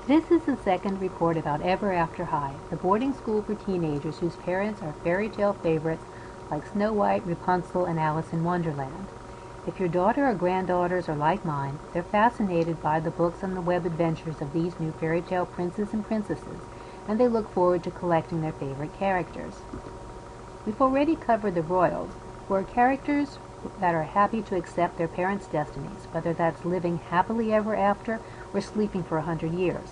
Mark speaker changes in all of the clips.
Speaker 1: This is the second report about Ever After High, the boarding school for teenagers whose parents are fairy tale favorites like Snow White, Rapunzel, and Alice in Wonderland. If your daughter or granddaughters are like mine, they're fascinated by the books and the web adventures of these new fairy tale princes and princesses, and they look forward to collecting their favorite characters. We've already covered the royals, who are characters that are happy to accept their parents' destinies, whether that's living happily ever after or sleeping for 100 years.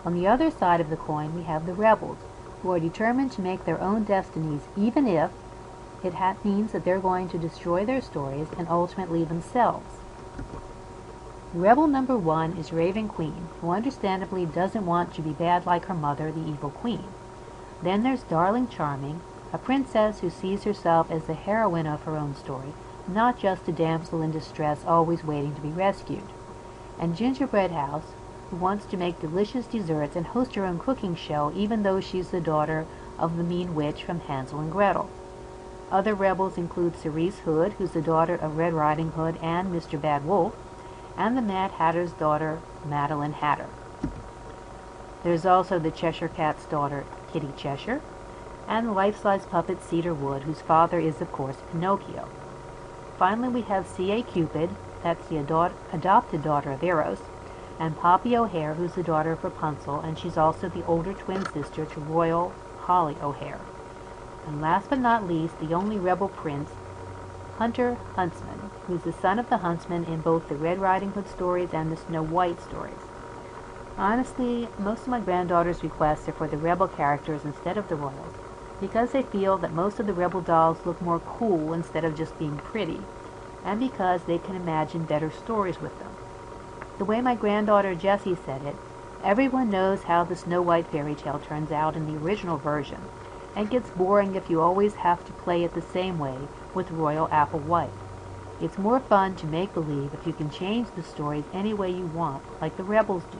Speaker 1: On the other side of the coin, we have the rebels, who are determined to make their own destinies, even if it means that they're going to destroy their stories and ultimately themselves. Rebel number one is Raven Queen, who understandably doesn't want to be bad like her mother, the evil queen. Then there's Darling Charming, a princess who sees herself as the heroine of her own story, not just a damsel in distress always waiting to be rescued. And Gingerbread House, who wants to make delicious desserts and host her own cooking show even though she's the daughter of the mean witch from Hansel and Gretel. Other rebels include Cerise Hood, who's the daughter of Red Riding Hood and Mr. Bad Wolf, and the Mad Hatter's daughter, Madeline Hatter. There's also the Cheshire Cat's daughter, Kitty Cheshire, and the life-size puppet Cedar Wood, whose father is, of course, Pinocchio. Finally, we have C.A. Cupid, that's the adopted daughter of Eros, and Poppy O'Hare, who's the daughter of Rapunzel, and she's also the older twin sister to Royal Holly O'Hare. And last but not least, the only rebel prince, Hunter Huntsman, who's the son of the huntsman in both the Red Riding Hood stories and the Snow White stories. Honestly, most of my granddaughter's requests are for the rebel characters instead of the royals, because they feel that most of the rebel dolls look more cool instead of just being pretty, and because they can imagine better stories with them. The way my granddaughter Jessie said it, everyone knows how the Snow White fairy tale turns out in the original version, and it gets boring if you always have to play it the same way with Royal Applewhite. It's more fun to make believe if you can change the stories any way you want, like the rebels do.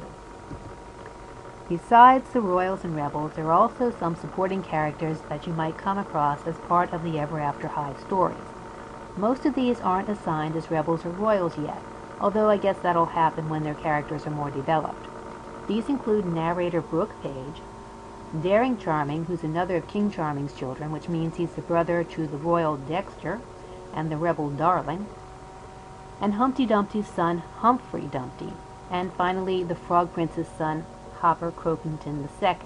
Speaker 1: Besides the royals and rebels, there are also some supporting characters that you might come across as part of the Ever After High stories. Most of these aren't assigned as rebels or royals yet, although I guess that'll happen when their characters are more developed. These include narrator Brooke Page, Daring Charming, who's another of King Charming's children, which means he's the brother to the royal Dexter and the rebel Darling, and Humpty Dumpty's son Humphrey Dumpty, and finally the Frog Prince's son Hopper Croakington II.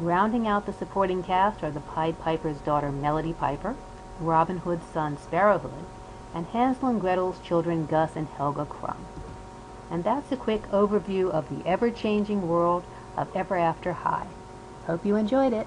Speaker 1: Rounding out the supporting cast are the Pied Piper's daughter Melody Piper, Robin Hood's son Sparrowhood, and Hansel and Gretel's children Gus and Helga Crumb. And that's a quick overview of the ever-changing world of Ever After High. Hope you enjoyed it.